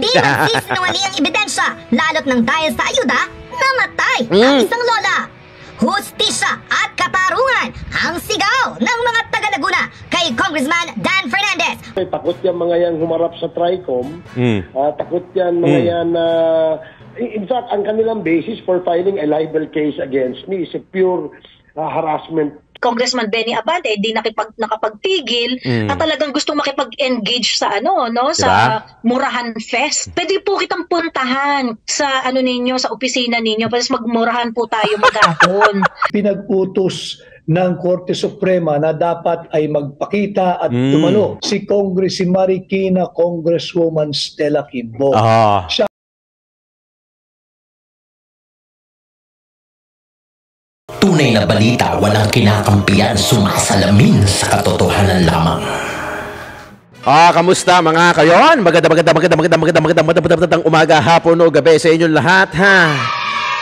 Hindi nagsisinungaling ang ebidensya, lalo't nang dahil sa ayuda, namatay ang isang lola. Hustisya at katarungan ang sigaw ng mga taga-Laguna kay Congressman Dan Fernandez. Takot yan mga yan humarap sa TRICOM. Takot yan mga yan in fact, ang kanilang basis for filing a libel case against me is a pure harassment. Congressman Benny Abante di nakapagpigil at talagang gustong makipag-engage sa sa Murahan Fest. Pwede po kitang puntahan sa ninyo, sa opisina ninyo, para magmurahan po tayo maghapon. Pinag-utos ng Korte Suprema na dapat ay magpakita at tumalo si Marikina Congresswoman Stella Kimbo. Siya tunay na balita, walang kinakampiyan, sumasalamin sa katotohanan lamang. Kamusta mga kayon? Magandang umaga, hapon o gabi sa inyong lahat, ha?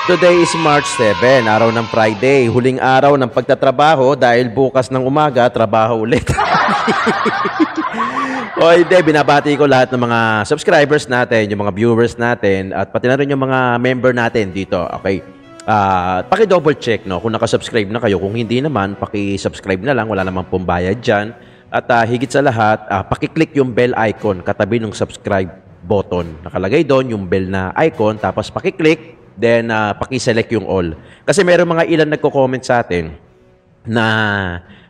Today is March 7, araw ng Friday, huling araw ng pagtatrabaho dahil bukas ng umaga, trabaho ulit. Binabati ko lahat ng mga subscribers natin, yung mga viewers natin, at pati na rin yung mga member natin dito, okay? Paki-double check kung nakasubscribe na kayo. Kung hindi naman, paki-subscribe na lang, wala namang pumbayad dyan. At higit sa lahat, paki-click yung bell icon katabi ng subscribe button. Nakalagay doon yung bell na icon, tapos paki-click, then paki-select yung all. Kasi meron mga ilan nagko-comment sa atin na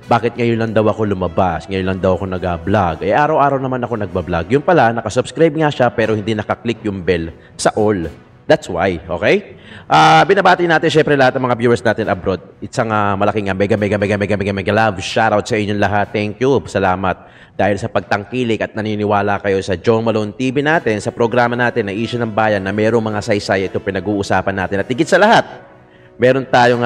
bakit ngayon lang daw ako lumabas, ngayon lang daw ako nag-vlog. Araw-araw naman ako nagba-vlog. Yung pala, nakasubscribe nga siya pero hindi nakaklik yung bell sa all. That's why, okay? Binabati natin syempre lahat ng mga viewers natin abroad. Isang malaking mega love shoutout sa inyong lahat. Thank you. Salamat dahil sa pagtangkilik at naniniwala kayo sa Joe Malone TV natin, sa programa natin na Issue ng Bayan na merong mga saysay ito pinag-uusapan natin. At higit sa lahat, meron tayong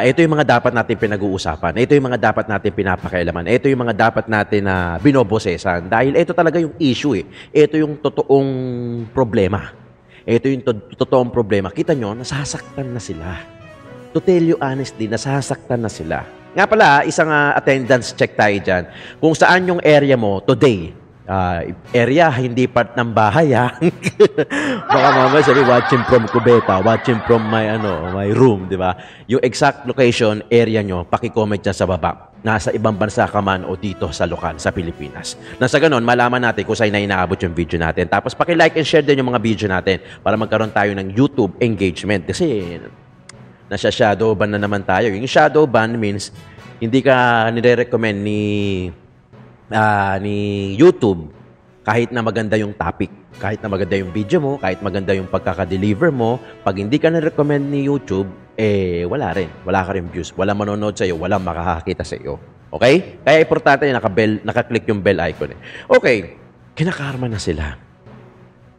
ito yung mga dapat natin pinag-uusapan. Ito yung mga dapat natin pinapakialaman. Ito yung mga dapat natin na binobosesan. Dahil ito talaga yung issue eh. Ito yung totoong problema. Ito yung totoong problema. Kita nyo, nasasaktan na sila. To tell you honestly, nasasaktan na sila. Nga pala, isang attendance check tayo dyan. Kung saan yung area mo today, area, hindi part ng bahay, ha? Baka mamaya sabi, watching from Cubeta, watching from my room, di ba? Yung exact location, area nyo, paki-comment dyan sa baba. Nasa ibang bansa ka man o dito sa lokal, sa Pilipinas. Nasa ganon, malaman natin kung saan na inaabot yung video natin. Tapos paki-like and share din yung mga video natin para magkaroon tayo ng YouTube engagement. Kasi nasa shadow ban na naman tayo. Yung shadow ban means hindi ka nire-recommend ni YouTube kahit na maganda yung topic, kahit na maganda yung video mo, kahit maganda yung pagkaka-deliver mo, pag hindi ka na-recommend ni YouTube, wala rin. Wala ka rin views. Walang manonood sa'yo, walang makakakita sa'yo. Okay? Kaya importante yung nakaklik yung bell icon. Okay. Kinakarma na sila.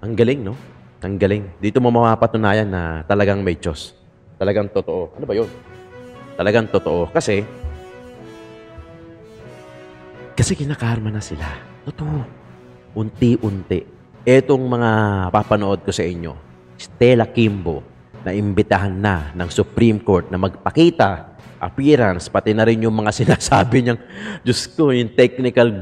Ang galing, no? Ang galing. Dito mo mapapatunayan na talagang may Diyos. Talagang totoo. Ano ba yun? Talagang totoo. Kasi kinakarma na sila. Totoo. Unti-unti. Etong mga papanood ko sa inyo, Stella Kimbo, na imbitahan na ng Supreme Court na magpakita, appearance, pati na rin yung mga sinasabi niyang, Diyos ko, yung technical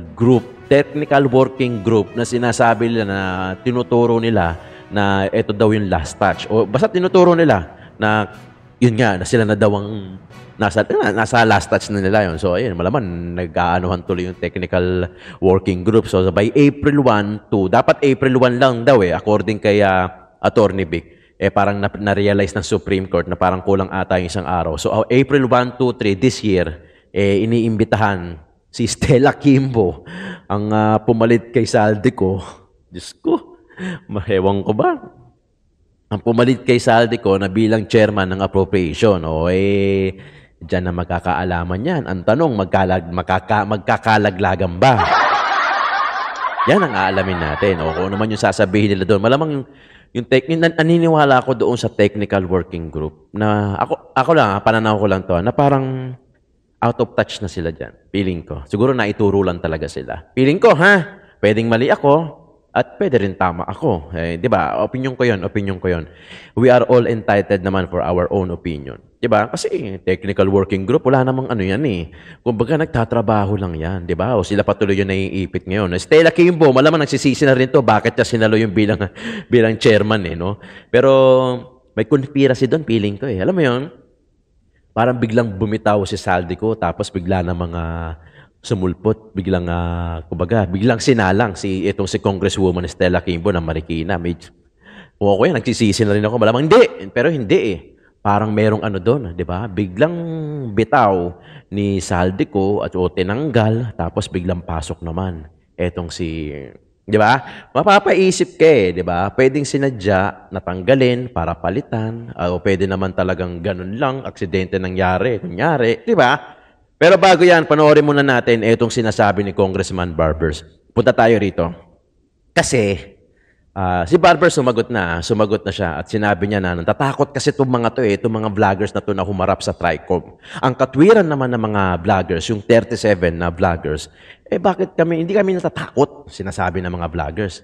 working group na sinasabi nila na tinuturo nila na ito daw yung last touch. O basta tinuturo nila na yun nga, na sila na daw ang nasa last touch na nila yun. So, ayun, malaman, nag-aanuhan tuloy yung technical working group. So, by April 1 to, dapat April 1 lang daw according kay Attorney Vic. Parang na-realize ng Supreme Court na parang kulang ata yung isang araw. So, April 1, 2, 3 this year, iniimbitahan si Stella Kimbo, ang pumalit kay Saldico. Diyos ko, mahewang ko ba? Ang pumalit kay Saldico na bilang chairman ng appropriation. Diyan na magkakaalaman yan. Ang tanong, magkakalaglagan ba? Yan ang aalamin natin. O kung naman yung sasabihin nila doon. Malamang naniniwala ako doon sa technical working group na ako lang, pananaw ko lang to, na parang out of touch na sila dyan. Feeling ko. Siguro naituro lang talaga sila. Feeling ko, ha? Pwedeng mali ako. At pwede rin tama ako. Di ba? Opinion ko yun. We are all entitled naman for our own opinion. Di ba? Kasi technical working group, wala namang ano yan eh. Kumbaga nagtatrabaho lang yan. Di ba? O sila patuloy yung naiipit ngayon. Stella Kimbo, malamang nagsisisi na rin to. Bakit niya sinalo yung bilang chairman eh, no? Pero may conspiracy doon, feeling ko eh. Alam mo yun? Parang biglang bumitaw si Saldico, tapos bigla na mga sumulpot, biglang sinalang si Congresswoman Stella Kimbo ng Marikina. Kung ako yan, nagsisisi na rin ako. Malamang hindi, pero hindi eh. Parang merong ano doon, di ba? Biglang bitaw ni Saldico at tinanggal, tapos biglang pasok naman. Di ba? Mapapaisip ka eh, di ba? Pwedeng sinadya, natanggalin para palitan, o pwede naman talagang ganun lang, aksidente nangyari, kunyari, di ba? Pero bago yan, panoorin muna natin itong sinasabi ni Congressman Barbers. Punta tayo rito. Kasi, si Barbers sumagot na siya at sinabi niya na natatakot kasi itong mga vloggers na to na humarap sa TRICOM. Ang katwiran naman ng mga vloggers, yung 37 na vloggers, bakit hindi kami natatakot, sinasabi ng mga vloggers.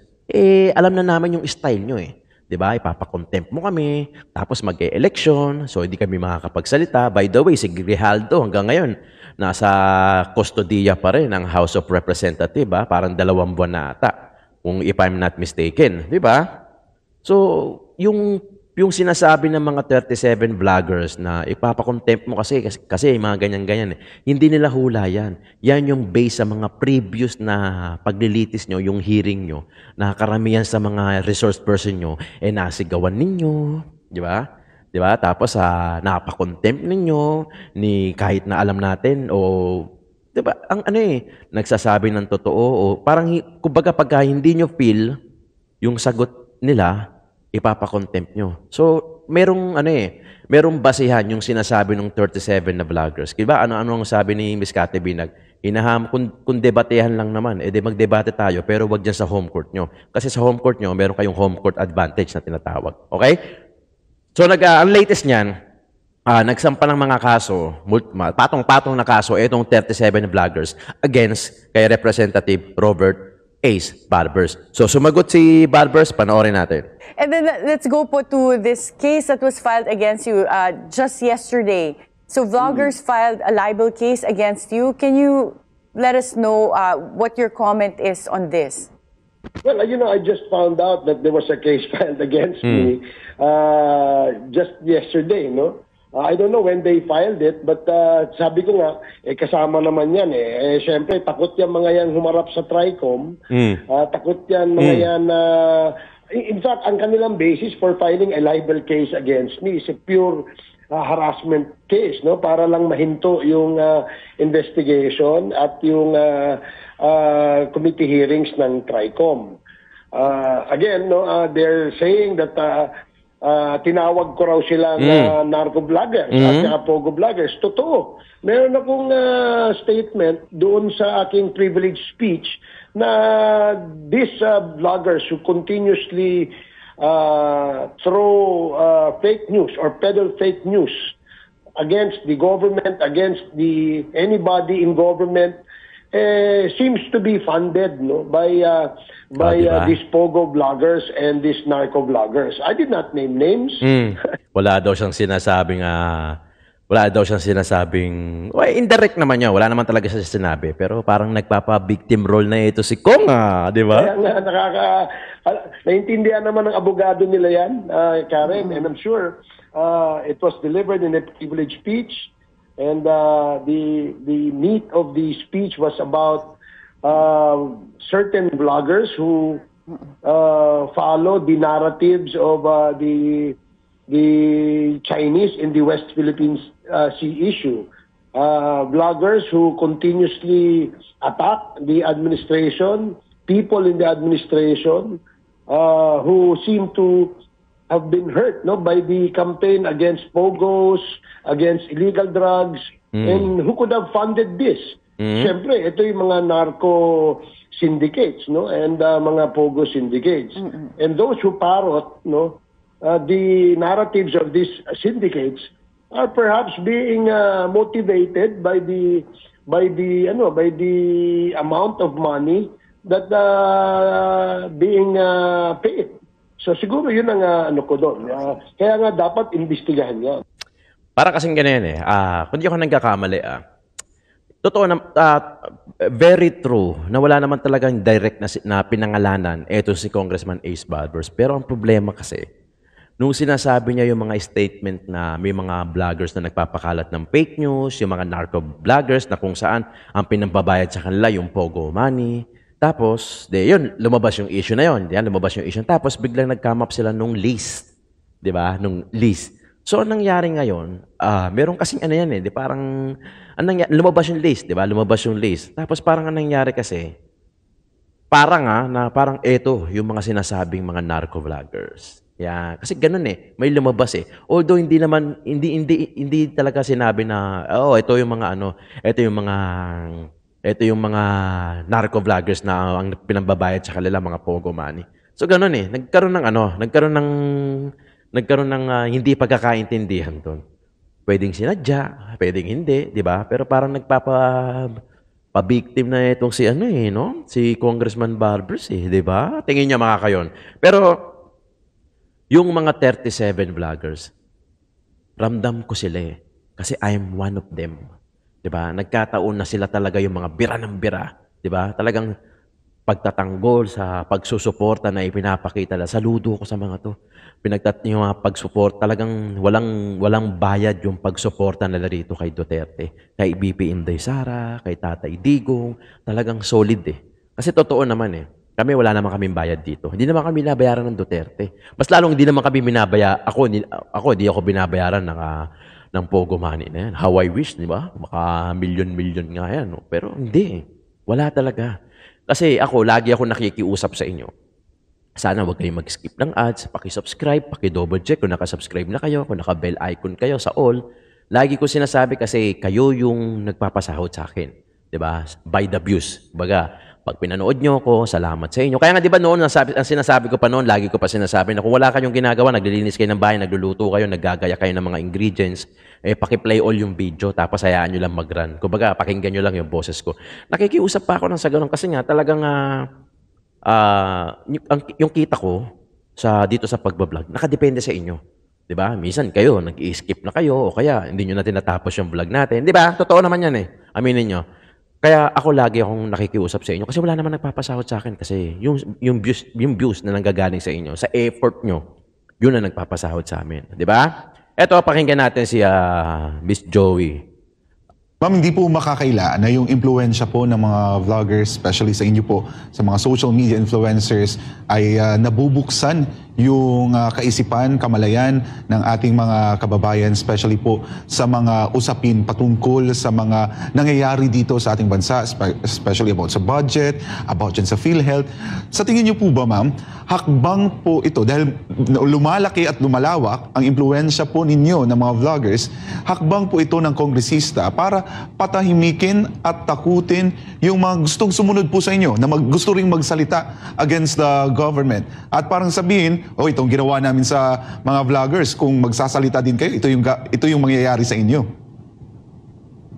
Alam na namin yung style nyo eh. Diba? Ipapakontempt mo kami, tapos mag-e-election, so hindi kami makakapagsalita. By the way, si Grijaldo hanggang ngayon, nasa kustodiya pa rin ng House of Representatives, parang 2 buwan na ata, kung if I'm not mistaken. Diba? So, yung sinasabi ng mga 37 vloggers na ipapakontempt mo kasi mga ganyan-ganyan, hindi nila hula yan. Yan yung base sa mga previous na paglilitis nyo, yung hearing nyo, na karamihan sa mga resource person nyo, nasigawan ninyo. Di ba? Diba? Tapos napakontempt ninyo ni kahit na alam natin diba? Ang nagsasabi ng totoo parang kumbaga pagka hindi nyo feel yung sagot nila, ipapakontempt nyo. So, merong basihan yung sinasabi ng 37 na vloggers. Diba? Ano ang sabi ni Ms. Kate Binag? Kung debatehan lang naman, magdebate tayo, pero wag dyan sa home court nyo. Kasi sa home court nyo, meron kayong home court advantage na tinatawag. Okay? So, ang latest niyan, nagsampa ng mga kaso, patong-patong na kaso, itong 37 vloggers against kay Representative Robert Ace Barbers. So, sumagot si Barbers, panoorin natin. And then let's go po to this case that was filed against you just yesterday. So, vloggers filed a libel case against you. Can you let us know what your comment is on this? Well, I just found out that there was a case filed against me just yesterday, no? I don't know when they filed it, but sabi ko nga, kasama naman yan eh. Siyempre, takot yan mga yan humarap sa TRICOM. Takot yan mga yan in fact, ang kanilang basis for filing a libel case against me is a pure harassment case, no? Para lang mahinto yung investigation at yung committee hearings ng TRICOM. Again, no, they're saying that tinawag ko raw silang narco-vloggers at saka pogo-vloggers. Totoo. Meron akong statement doon sa aking privileged speech na these vloggers who continuously throw fake news or peddle fake news against the government, against anybody in government, seems to be funded, no, by these pogo vloggers and these narco vloggers. I did not name names. Wala daw siyang sinasabing, well, indirect naman niya. Wala naman talaga siya sinabi. Pero parang nagpapa-victim role na ito si Kong, di ba? Kaya nga, naintindihan naman ng abogado nila yan, Karen, and I'm sure it was delivered in a privileged speech. And the meat of the speech was about certain vloggers who follow the narratives of the Chinese in the West Philippine Sea issue. Vloggers who continuously attack the administration, people in the administration who seem to have been hurt, no, by the campaign against pogos, against illegal drugs, and who could have funded this? Siyempre, ito yung mga narco syndicates, no, and mga pogo syndicates. And those who parrot, no, the narratives of these syndicates are perhaps being motivated by the amount of money that being paid. So siguro yun ang ano ko doon. Kaya nga dapat imbestigahan yan. Para kasing ganyan kung di ako nagkakamali totoo na, very true na wala naman talagang direct na pinangalanan eto si Congressman Ace Balbers. Pero ang problema kasi, nung sinasabi niya yung mga statement na may mga vloggers na nagpapakalat ng fake news, yung mga narco-vloggers na kung saan ang pinambabayad sa kanila yung Pogo money. Tapos, yun, lumabas yung issue na yun. Lumabas yung issue. Tapos, biglang nag-come up sila nung list. Di ba? Nung list. So, anong nangyari ngayon, meron kasing ano yan parang, lumabas yung list, di ba? Lumabas yung list. Tapos, parang anong nangyari kasi, parang eto, yung mga sinasabing mga narco-vloggers. Yeah, kasi ganun may lumabas Although hindi talaga sinabi na ito yung mga ito yung mga narco-vloggers na ang pinambabayad sa kanila mga Pogo money. So ganun nagkaroon ng hindi pagkakaintindihan doon. Pwedeng sinadya, pwedeng hindi, di ba? Pero parang pa-victim na itong si si Congressman Balbers di ba? Tingin niya mga kayon. Pero yung mga 37 vloggers, ramdam ko sila kasi I'm one of them. Di ba? Nagkataon na sila talaga yung mga bira ng bira. Di ba? Talagang pagtatanggol sa pagsusuporta na ipinapakita nila. Saludo ko sa mga to. Yung mga pagsuporta, talagang walang bayad yung pagsuporta nila rito kay Duterte. Kay BP Inday Sara, kay Tatay Digong. Talagang solid Kasi totoo naman kami wala naman kaming bayad dito. Hindi naman kami binabayaran ng Duterte. Mas lalong hindi naman kami hindi ako binabayaran ng Pogo money na yan. How I wish, di ba? Maka milyon-milyon nga yan. No? Pero hindi. Wala talaga. Kasi lagi ako nakikiusap sa inyo. Sana huwag kayong mag-skip ng ads, paki-subscribe, paki-double check kung naka-subscribe na kayo, kung naka-bell icon kayo sa all. Lagi ko sinasabi kasi kayo yung nagpapasahod sa akin. Diba? By the views. Baga, pag pinanood nyo ako, salamat sa inyo. Kaya nga diba noon, ang sinasabi ko pa noon, lagi ko pa sinasabi na kung wala kayong ginagawa, naglilinis kayo ng bahay, nagluluto kayo, naggagaya kayo ng mga ingredients, paki-play all yung video, tapos hayaan nyo lang mag-run. Kumbaga, pakinggan nyo lang yung boses ko. Nakikiusap pa ako ng sa ganun kasi nga talagang yung kita ko dito sa pagbablog, nakadepende sa inyo. 'Di ba? Minsan kayo nag-i-skip na kayo o kaya hindi niyo na tinatapos yung vlog natin. 'Di ba? Totoo naman 'yan Aminin niyo. Kaya ako lagi akong nakikiusap sa inyo kasi wala naman nagpapasahod sa akin kasi yung views na nanggagaling sa inyo, sa effort nyo, yun ang nagpapasahod sa amin. 'Di ba? Eto, pakinggan natin si Miss Joey. Ma'am, hindi po makakaila na yung impluensya po ng mga vloggers, especially sa inyo po, sa mga social media influencers, ay nabubuksan yung kaisipan, kamalayan ng ating mga kababayan, especially po sa mga usapin patungkol sa mga nangyayari dito sa ating bansa, especially about sa budget, about dyan sa PhilHealth. Sa tingin niyo po ba, ma'am, hakbang po ito, dahil lumalaki at lumalawak ang impluensya po ninyo ng mga vloggers, hakbang po ito ng kongresista para patahimikin at takutin yung mga gustong sumunod po sa inyo, na gusto ring magsalita against the government. At parang sabihin, itong ginawa namin sa mga vloggers, kung magsasalita din kayo, ito yung mangyayari sa inyo.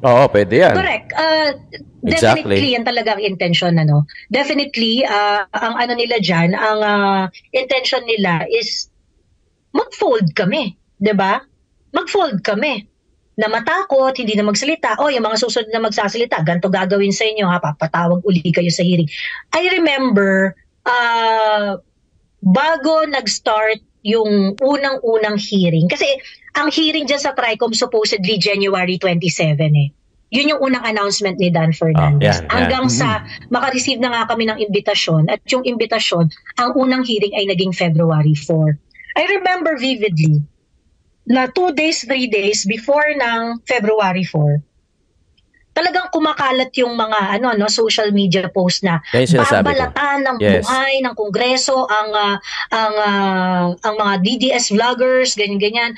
Oo, pwede yan. Correct. Exactly. Definitely, yan talaga ang intention. Definitely, ang nila dyan, ang intention nila is mag-fold kami. 'Di ba? Mag-fold kami. Na matakot, hindi na magsalita. Yung mga susunod na magsasalita, ganito gagawin sa inyo, papatawag uli kayo sa hearing. I remember, bago nag-start yung unang-unang hearing, kasi ang hearing dyan sa TRICOM supposedly January 27 Yun yung unang announcement ni Dan Fernandez. Hanggang sa makareceive na nga kami ng imbitasyon, at yung imbitasyon, ang unang hearing ay naging February 4. I remember vividly na 2 days, 3 days before ng February 4, talagang kumakalat yung mga social media post na babalatan ng buhay ng Kongreso ang mga DDS vloggers, ganyan.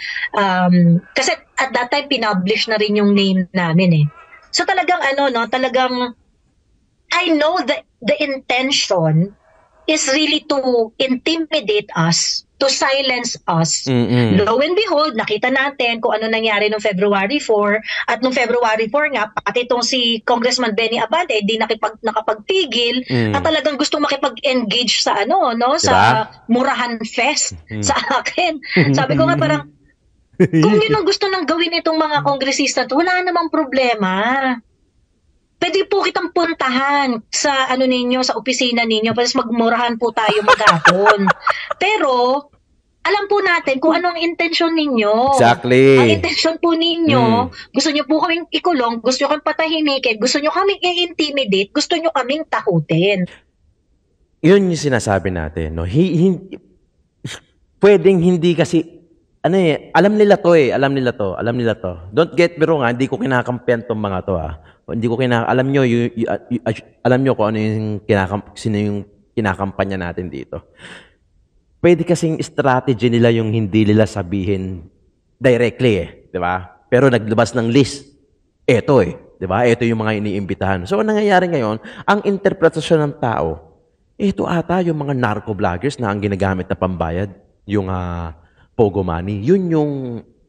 Kasi at that time pinublish na rin yung name namin So talagang talagang I know the intention is really to intimidate us, to silence us. Lo and behold, nakita natin kung ano nangyari noong February 4, at noong February 4 nga, pati itong si Congressman Benny Abante, di nakapagpigil, at talagang gustong makipag-engage sa sa Murahan Fest sa akin. Sabi ko nga parang, kung yun ang gusto nang gawin itong mga kongresista, wala namang problema. Pwede po kitang puntahan sa ninyo, sa opisina ninyo, tapos magmurahan po tayo maghapon. Pero, alam po natin kung anong intensyon ninyo. Exactly. Ang intensyon po ninyo, gusto nyo po kaming ikulong, gusto nyo kaming patahimikin, gusto nyo kaming i-intimidate, gusto nyo kaming takutin. Yun yung sinasabi natin. No? Pwedeng hindi kasi, alam nila to. Don't get me wrong, hindi ko kinakampihan tong mga to. Hindi ko alam nyo, alam nyo kung ano yung sino yung kinakampanya natin dito. Pwede kasing strategy nila yung hindi nila sabihin directly di ba? Pero naglabas ng list. Ito di ba? Ito yung mga iniimbitahan. So, ang nangyayari ngayon, ang interpretasyon ng tao, ito ata yung mga narco-vloggers na ang ginagamit na pambayad, yung Pogo money. Yun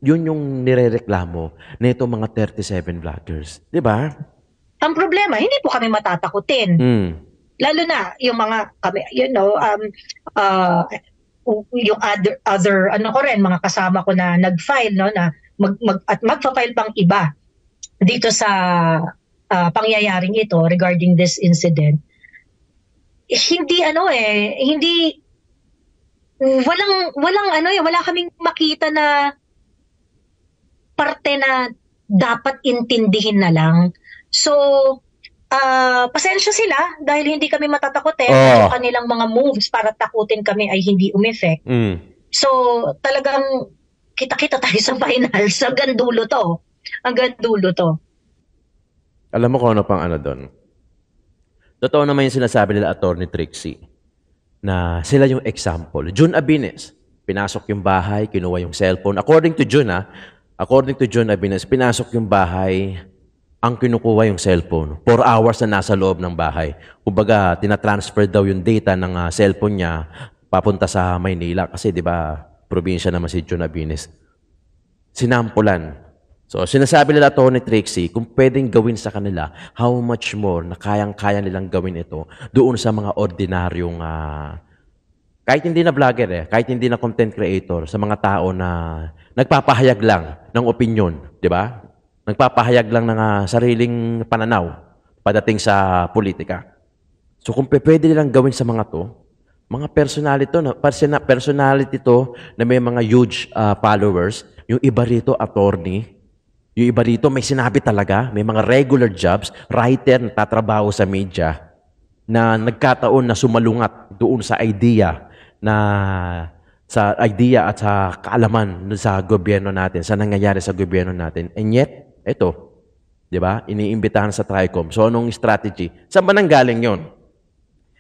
yung nirereklamo na itong mga 37 vloggers. Di ba? Ang problema, hindi po kami matatakutin. Lalo na yung mga kami, yung other mga kasama ko na nag-file, na magpa-file pang iba dito sa pangyayaring ito regarding this incident. Hindi wala kaming makita na parte na dapat intindihin na lang. So, pasensya sila dahil hindi kami matatakotin. Yung kanilang mga moves para takutin kami ay hindi umeffect. So, talagang kita-kita tayo sa finals. Hanggang dulo to. Alam mo kung ano pang doon? Totoo naman yung sinasabi nila Attorney Trixie na sila yung example. June Abines, pinasok yung bahay, kinuha yung cellphone. According to June Abines, pinasok yung bahay, ang kinukuha yung cellphone. 4 hours na nasa loob ng bahay. Kumbaga, tinatransfer daw yung data ng cellphone niya papunta sa Maynila. Kasi, di ba, probinsya naman si June Abines. Sinampulan. So, sinasabi nila Tony Trixie, kung pwedeng gawin sa kanila, how much more na kayang-kaya nilang gawin ito doon sa mga ordinaryong, kahit hindi na vlogger kahit hindi na content creator, sa mga tao na nagpapahayag lang ng opinion, di ba? Nagpapahayag lang ng sariling pananaw padating sa politika. So, kung pwede nilang gawin sa mga to, mga personality to na may mga huge followers, yung iba rito attorney, yung iba rito may sinabi talaga, may mga regular jobs, writer na tatrabaho sa media, na nagkataon na sumalungat doon sa idea at sa kaalaman sa gobyerno natin, sa nangyayari sa gobyerno natin. And yet, ito, di ba, iniimbitahan sa TRICOM. So, anong strategy? Saan ba nanggaling yon?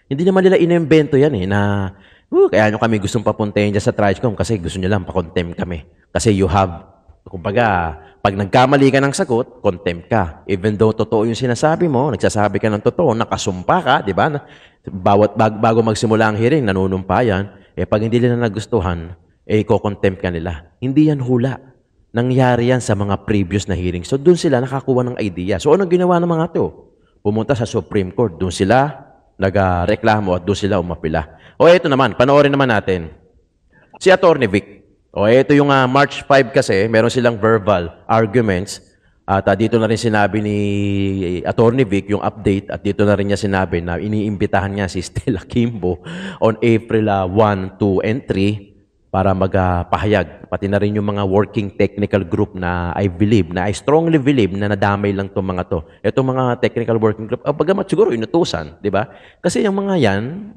Hindi naman nila inimbento yan na kaya nyo kami gustong papuntahin dyan sa TRICOM kasi gusto nyo lang pa-contempt kami. Kasi you have, kumbaga, pag nagkamali ka ng sagot, contempt ka. Even though totoo yung sinasabi mo, nagsasabi ka ng totoo, nakasumpa ka, di ba? Bago magsimula ang hearing, nanunumpa yan. Pag hindi nila nagustuhan, i-contempt ka nila. Hindi yan hula. Nangyari yan sa mga previous na hearings. So, doon sila nakakuha ng idea. So, anong ginawa ng mga to? Pumunta sa Supreme Court. Doon sila nagreklamo at doon sila umapila. Ito naman, panoorin naman natin. Si Attorney Vic. Ito yung March 5 kasi, meron silang verbal arguments. At dito na rin sinabi ni Attorney Vic yung update. At dito na rin niya sinabi na iniimbitahan niya si Stella Kimbo on April 1, 2, and 3 para magpahayag. Pati na rin yung mga working technical group na I strongly believe na nadamay lang itong mga to. Itong mga technical working group, bagamat siguro inutusan, di ba? Kasi yung mga yan,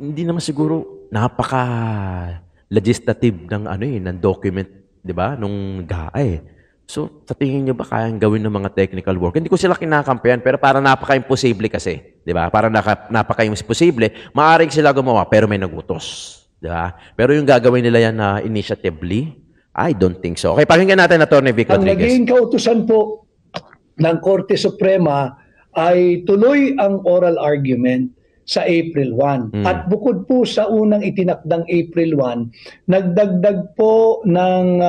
hindi naman siguro napaka-legislative ng document, di ba? Nung GAA So, sa tingin nyo ba kayang gawin ng mga technical work? Hindi ko sila kinakampihan, pero parang napaka-imposible kasi. Di ba? Parang napaka-imposible. Maaring sila gumawa, pero may nagutos. Di ba? Pero yung gagawin nila yan na initiatively, I don't think so. Okay, pakinggan natin, Attorney Vic Rodriguez. Ang naging kautusan po ng Korte Suprema ay tuloy ang oral argument sa April 1. At bukod po sa unang itinakdang April 1, nagdagdag po ng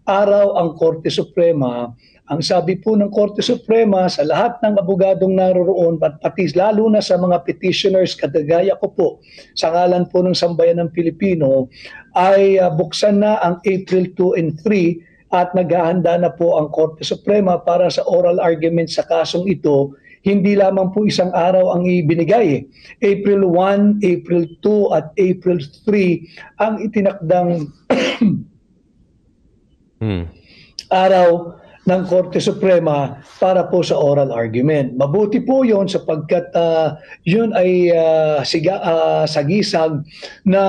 araw ang Korte Suprema. Ang sabi po ng Korte Suprema sa lahat ng abogadong naroroon at pati lalo na sa mga petitioners katagaya ko po sa ngalan po ng Sambayan ng Pilipino ay buksan na ang April 2 and 3 at naghahanda na po ang Korte Suprema para sa oral argument sa kasong ito. Hindi lamang po isang araw ang ibinigay. April 1, April 2 at April 3 ang itinakdang araw ng Korte Suprema para po sa oral argument. Mabuti po yon sapagkat yun ay sagisag na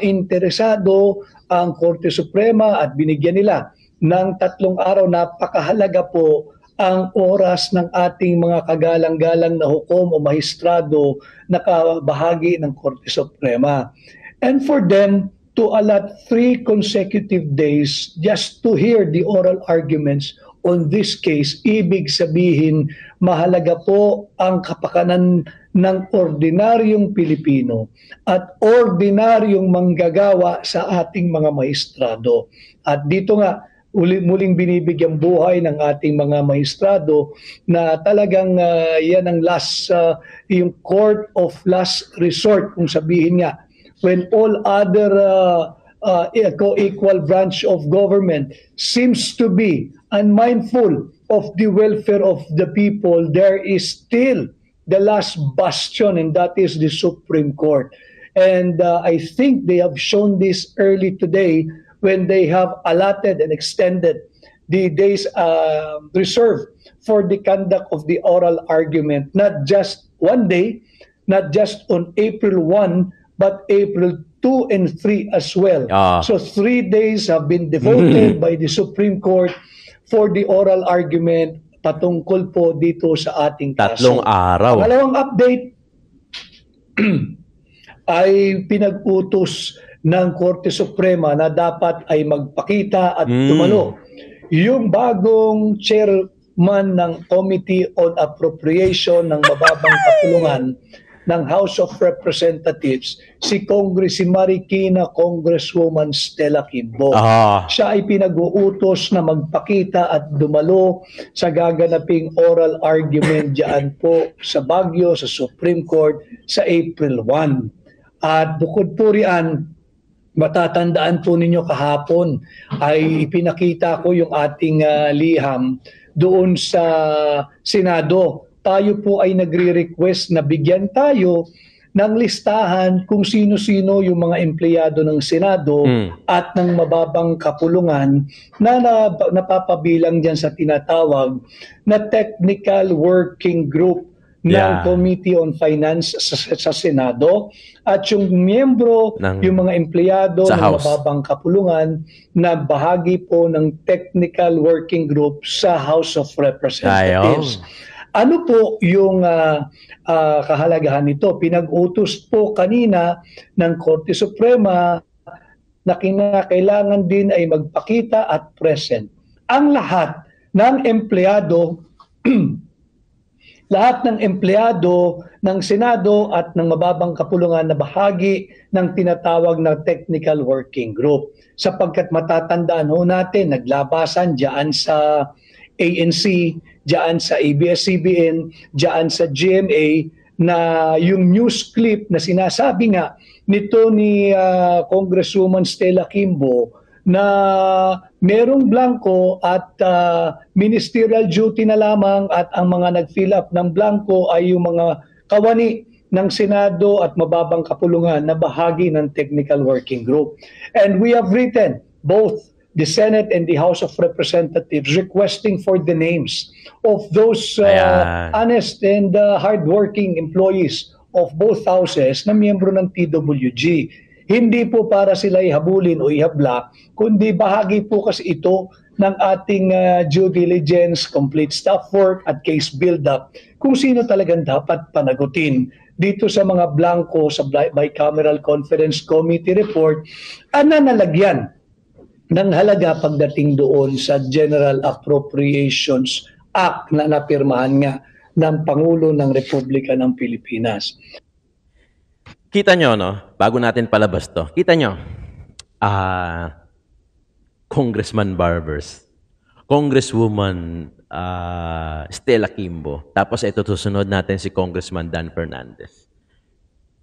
interesado ang Korte Suprema at binigyan nila ng 3 araw. Napakahalaga po ang oras ng ating mga kagalang-galang na hukom o mahistrado na kabahagi ng Korte Suprema. And for them to allot 3 consecutive days just to hear the oral arguments on this case, ibig sabihin mahalaga po ang kapakanan ng ordinaryong Pilipino at ordinaryong manggagawa sa ating mga maestrado. At dito nga, muling binibigyang buhay ng ating mga maestrado na talagang yan ang yung court of last resort, kung sabihin nga, when all other co-equal branch of government seems to be unmindful of the welfare of the people, there is still the last bastion, and that is the Supreme Court. And I think they have shown this early today when they have allotted and extended the days reserved for the conduct of the oral argument, not just one day, not just on April 1, but April 2 and 3 as well. So 3 days have been devoted by the Supreme Court for the oral argument patungkol po dito sa ating kaso. 3 araw. Pangalawang update ay pinag-utos ng Korte Suprema na dapat ay magpakita at dumalo yung bagong chairman ng Committee on Appropriation ng mababang kapulungan ng House of Representatives, si Marikina Congresswoman Stella Kimbo. Siya ay pinag-uutos na magpakita at dumalo sa gaganaping oral argument diyan po sa Baguio, sa Supreme Court sa April 1. At bukod po riyan, matatandaan po ninyo kahapon ay ipinakita ko yung ating liham doon sa Senado. Tayo po ay nagre-request na bigyan tayo ng listahan kung sino-sino yung mga empleyado ng Senado at ng mababang kapulungan na napapabilang dyan sa tinatawag na Technical Working Group ng Committee on Finance sa Senado at yung miyembro, yung mga empleyado ng mababang kapulungan na bahagi po ng Technical Working Group sa House of Representatives. Ano po yung kahalagahan nito? Pinag-utos po kanina ng Korte Suprema na kinakailangan din ay magpakita at present. Ang lahat ng empleyado ng Senado at ng mababang kapulungan na bahagi ng tinatawag na Technical Working Group. Sapagkat matatandaan ho natin, naglabasan diyan sa ANC, diyan sa ABS-CBN, diyan sa GMA na yung news clip na sinasabi nga nito ni Congresswoman Stella Kimbo na merong blanco at ministerial duty na lamang at ang mga nag-fill up ng blanco ay yung mga kawani ng Senado at mababang kapulungan na bahagi ng Technical Working Group. And we have written both the Senate and the House of Representatives requesting for the names of those honest and hardworking employees of both houses na miyembro ng TWG. Hindi po para sila ihabulin o ihabla, kundi bahagi po kasi ito ng ating due diligence, complete staff work at case build-up kung sino talagang dapat panagutin dito sa mga blanco sa Bicameral Conference Committee report na nalagyan ng halaga pagdating doon sa General Appropriations Act na napirmahan nga ng Pangulo ng Republika ng Pilipinas. Kita nyo, no? Bago natin palabas to, kita nyo, Congressman Barbers, Congresswoman Stella Kimbo, tapos ito susunod natin si Congressman Dan Fernandez.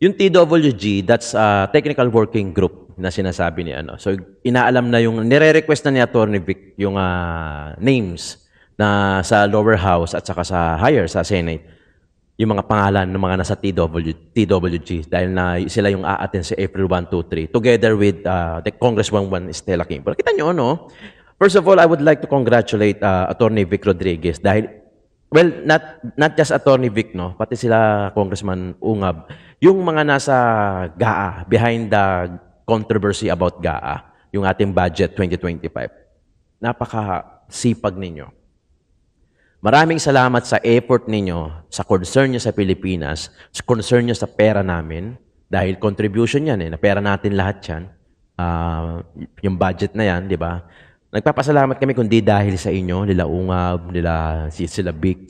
Yung TWG, that's a technical working group na sinasabi ni ano. So, inaalam na yung, nire-request na ni Atty. Vic yung names na sa lower house at saka sa higher, sa Senate, yung mga pangalan ng mga nasa TWG dahil na sila yung a-attend sa April 1, 2, 3 together with the Congresswoman Stella Kimbo. Kita nyo, no? First of all, I would like to congratulate Atty. Vic Rodriguez dahil, well, not just Atty. Vic, no? Pati sila Congressman Ungab. Yung mga nasa GAA, behind the controversy about GAA, yung ating budget 2025, napakasipag ninyo. Maraming salamat sa effort ninyo, sa concern nyo sa Pilipinas, sa concern nyo sa pera namin, dahil contribution yan na pera natin lahat yan, yung budget na yan, di ba? Nagpapasalamat kami kundi dahil sa inyo, nila Ungab, sila Vic,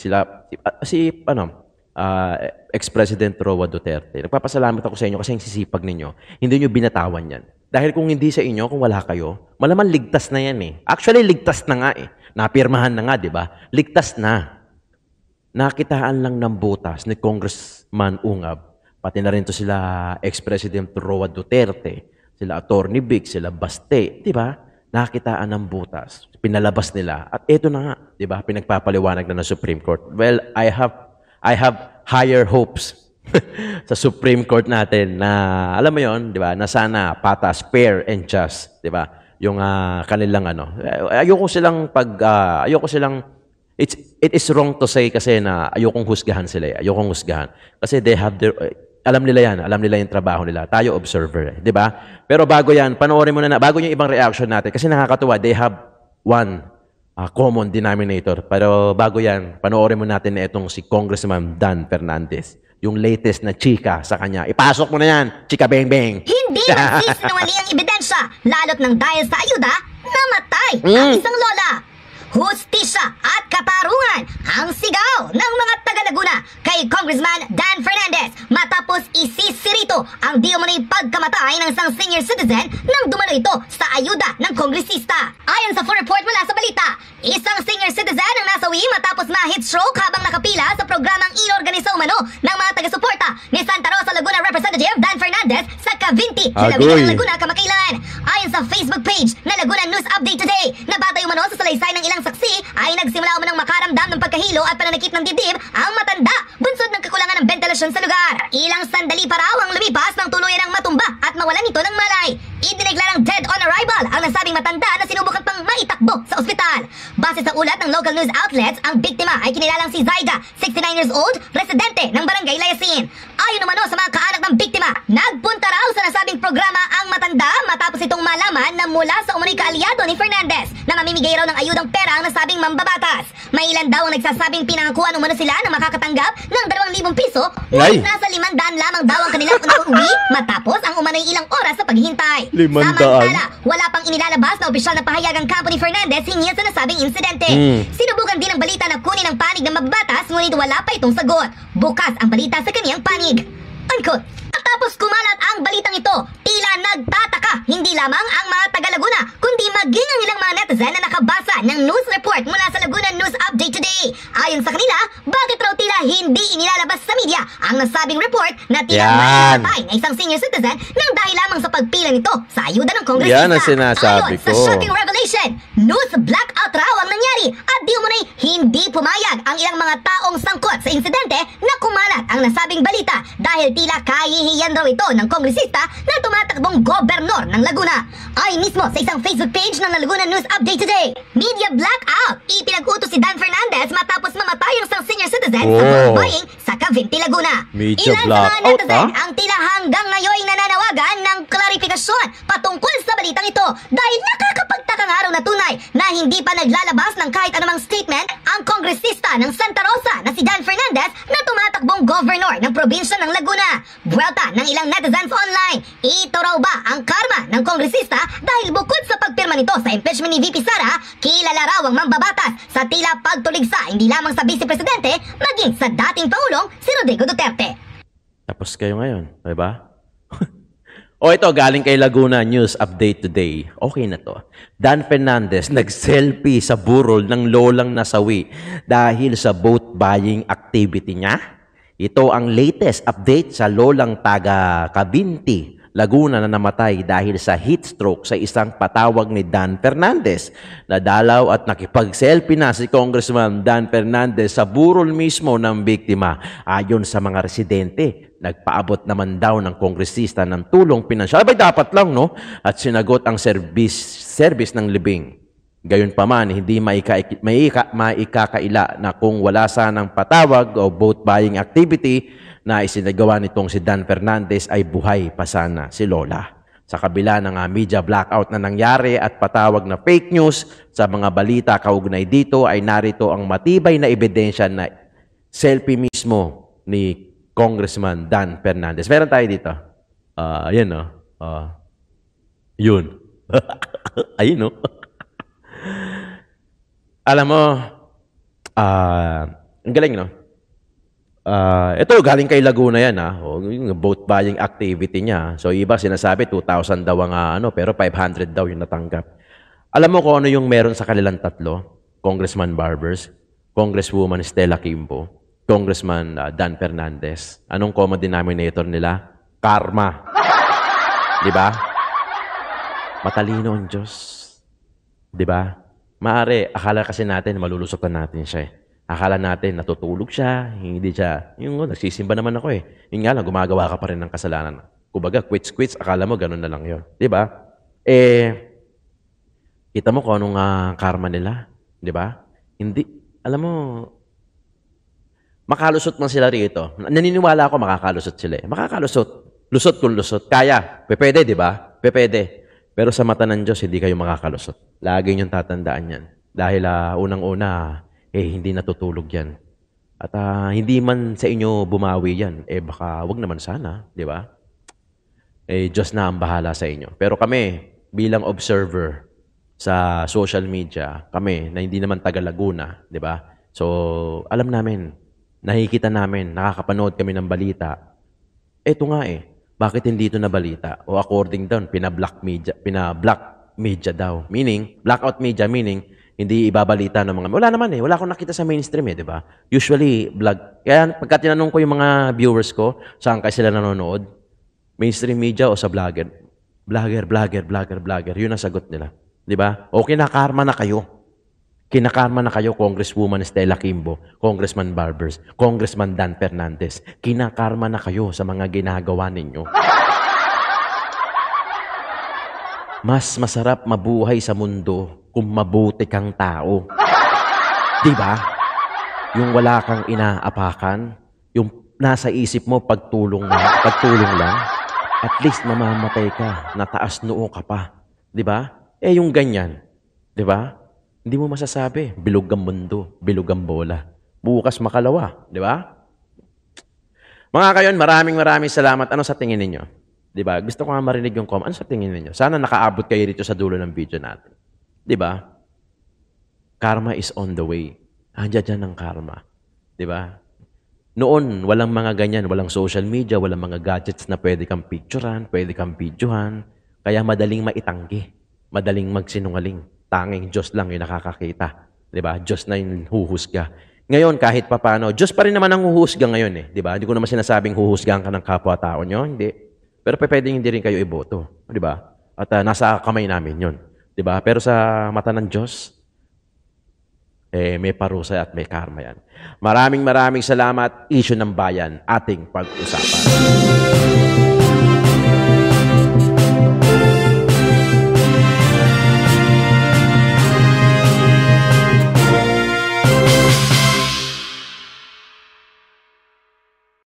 ex-President Roa Duterte. Nagpapasalamat ako sa inyo kasi yung sisipag ninyo, hindi nyo binatawan yan. Dahil kung hindi sa inyo, kung wala kayo, malaman ligtas na yan eh. Actually, ligtas na nga eh. Napirmahan na nga, di ba? Ligtas na. Nakitaan lang ng butas ni Congressman Ungab, pati na rin to sila ex-President Roa Duterte, sila Atty. Vic, sila Baste, di ba? Nakitaan ng butas. Pinalabas nila. At ito na nga, di ba? Pinagpapaliwanag na ng Supreme Court. Well, I have higher hopes sa Supreme Court natin na, alam mo yon, di ba? Na sana patas, fair and just, di ba? Yung kanilang ayoko silang it is wrong to say kasi na ayokong husgahan sila. Ayokong husgahan. Kasi they have their, alam nila yung trabaho nila. Tayo observer, di ba? Pero bago yan, panoorin mo na, bago yung ibang reaction natin, kasi nakakatuwa, they have one common denominator. Pero bago yan, panoorin mo natin na itong si Congressman Dan Fernandez. Yung latest na chika sa kanya. Ipasok mo na yan, chika beng beng. Hindi magsisinungaling ang ebidensya, lalo't nang dahil sa ayuda, namatay ang isang lola. Hustisya at katarungan ang sigaw ng mga taga-Laguna kay Congressman Dan Fernandez matapos isisirito ang di umano'y pagkamatay ng isang senior citizen nang dumalo ito sa ayuda ng kongresista. Ayon sa full report mula sa balita, isang senior citizen ang nasawi matapos ma-heat stroke habang nakapila sa programang inorganisa umano ng mga taga-suporta ni Santa Rosa Laguna Representative Dan Fernandez sa Cavinti, Lalawigan, Laguna kamakailan. Ayon sa Facebook page na Laguna News Update Today, nabatay umano sa salaysay ng ilang saksi ay nagsimula umanong makaramdam ng pagkahilo at pananakit ng dibdib ang matanda bunsod ng kakulangan ng ventilasyon sa lugar. Ilang sandali pa raw ang lumipas nang tuluyan ng matumba at mawalan ito ng malay. Idineklarang dead on arrival ang nasabing matanda na sinubukan pang maitakbo sa ospital. Base sa ulat ng local news outlets, ang biktima ay kinilalang si Zaida, 69 years old, residente ng Barangay Layasin. Ayon umano sa mga kaanak ng biktima, nagpunta raw sa nasabing programa ang matanda matapos itong malaman na mula sa umano'y kaalyado ni Fernandez na mamimigay raw ng ayudang pera ang nasabing mambabatas. May ilan daw ang nagsasabing pinangakuan umano sila na makakatanggap ng 2,000 piso, ngunit nasa 500 lamang daw ang kanilang unang-uwi matapos ang umano'y ilang oras sa paghihintay. 500. Samantala, wala pang inilalabas na opisyal na pahayag ang kampo ni Fernandez hinggil sa nasabing insidente. Sinubukan din ang balita na kunin ang panig ng mababatas, ngunit wala pa itong sagot. Bukas ang balita sa kaniyang panig. Unquote. Matapos kumalat ang balitang ito, tila nagtataka hindi lamang ang mga taga-Laguna, kundi maging ang ilang mga netizen na nakabasa ng news report mula sa Laguna News Update Today. Ayon sa kanila, bakit raw tila hindi inilalabas sa media ang nasabing report na tila maimatay na isang senior citizen nang dahil lamang sa pagpila nito sa ayuda ng kongresista. Yan ang sinasabi ko. Sa shocking revelation, news blackout raw ang nangyari at di umunay hindi pumayag ang ilang mga taong sangkot sa insidente na kumalat ang nasabing balita dahil tila kahihiyan raw ito ng kongresista na tumatakbong gobernador ng Laguna. Ay mismo sa isang Facebook page ng Laguna News Update Today, media blackout, ipinag-utos si Dan Fernandez matapos mamatay ang isang senior citizen sa Boeing sa Cavinti, Laguna. Media Ilan blackout, sa mga netizen ang tila hanggang ngayon nananawagan ng klarifikasyon patungkol sa balitang ito dahil nakakapagtaka Nakakang araw na tunay na hindi pa naglalabas ng kahit anumang statement ang kongresista ng Santa Rosa na si Dan Fernandez na tumatakbong governor ng probinsya ng Laguna. Buwelta ng ilang netizens online, ito raw ba ang karma ng kongresista dahil bukod sa pagpirma nito sa impeachment ni VP Sara, kilala raw ang mambabatas sa tila pagtuligsa hindi lamang sa Vice Presidente maging sa dating Pangulong si Rodrigo Duterte. Tapos kayo ngayon, di ba? O ito, galing kay Laguna News Update Today. Okay na to. Dan Fernandez nag-selfie sa burol ng lolang nasawi dahil sa boat buying activity niya. Ito ang latest update sa lolang taga Cabinti, Laguna na namatay dahil sa heat stroke sa isang patawag ni Dan Fernandez. Nadalaw at nakipag-selfie na si Congressman Dan Fernandez sa burol mismo ng biktima. Ayon sa mga residente, nagpaabot naman daw ng kongresista ng tulong pinansyal. Abay, dapat lang, no? At sinagot ang service ng libing. Gayunpaman, hindi maikakaila na kung wala sanang patawag o boat buying activity na isinagawa nitong si Dan Fernandez ay buhay pa sana si Lola. Sa kabila ng media blackout na nangyari at patawag na fake news sa mga balita kaugnay dito, ay narito ang matibay na ebidensya na selfie mismo ni Congressman Dan Fernandez. Meron tayo dito. Ayan, no? Yun. Ayun, no? Alam mo, ang galing, no? Ito, galing kay Laguna yan, ha? Yung boat buying activity niya. So, iba sinasabi, 2,000 daw ang pero 500 daw yung natanggap. Alam mo kung ano yung meron sa kanilang tatlo? Congressman Barbers, Congresswoman Stella Kimbo, Congressman Dan Fernandez. Anong common denominator nila? Karma. Di ba? Matalino ang Diyos. Di ba? Maaari, akala kasi natin, malulusokan natin siya. Akala natin, natutulog siya, hindi siya, yung nagsisimba naman ako Yung nga lang, gumagawa ka pa rin ng kasalanan. Kumbaga, quits, akala mo, ganun na lang yun. Di ba? Kita mo kung anong karma nila. Di ba? Hindi, alam mo, makalusot man sila rito. Naniniwala ako makakalusot sila. Makakalusot. Lusot kung lusot. Kaya. Pwede, di ba? Pwede. Pero sa mata ng Diyos, hindi kayo makakalusot. Lagi niyong tatandaan yan. Dahil unang-una, hindi natutulog yan. At hindi man sa inyo bumawi yan, baka wag naman sana, di ba? Diyos na ang bahala sa inyo. Pero kami, bilang observer sa social media, kami na hindi naman taga Laguna, di ba? So, alam namin, nakikita namin, nakakapanood kami ng balita. Ito nga bakit hindi ito na balita? O according doon, pinablock media daw. Meaning, blackout media, meaning, hindi ibabalita ng mga... Wala naman wala akong nakita sa mainstream di ba? Usually, vlog. Kaya pagka tinanong ko yung mga viewers ko, saan kayo sila nanonood? Mainstream media o sa vlogger? Vlogger. Yun ang sagot nila. Di ba? O kinakarma na kayo. Kinakarma na kayo, Congresswoman Stella Kimbo, Congressman Barbers, Congressman Dan Fernandez. Kinakarma na kayo sa mga ginagawa ninyo. Mas masarap mabuhay sa mundo kung mabuti kang tao. Diba? Yung wala kang inaapakan, yung nasa isip mo pagtulong lang, at least mamamatay ka, nataas noo ka pa. Diba? Yung ganyan. Diba? Hindi mo masasabi, bilog ang mundo, bilog ang bola. Bukas makalawa, di ba? Mga kayon, maraming salamat. Ano sa tingin ninyo? Di ba? Gusto ko nga marinig yung comment. Ano sa tingin ninyo? Sana nakaabot kayo dito sa dulo ng video natin. Di ba? Karma is on the way. Andiyan dyan ang karma. Di ba? Noon, walang mga ganyan, walang social media, walang mga gadgets na pwede kang picturean, pwede kang videohan. Kaya madaling maitanggi, madaling magsinungaling. Tanging Diyos lang yung nakakakita. Diba? Diyos na yung huhusga. Ngayon, kahit papano, Diyos pa rin naman ang huhusga ngayon Diba? Hindi ko naman sinasabing huhusgahan ka ng kapwa-tao nyo. Hindi. Pero pwedeng hindi rin kayo iboto. Diba? At nasa kamay namin yun. Diba? Pero sa mata ng Diyos, may parusa at may karma yan. Maraming salamat. Issue ng bayan, ating pag-usapan.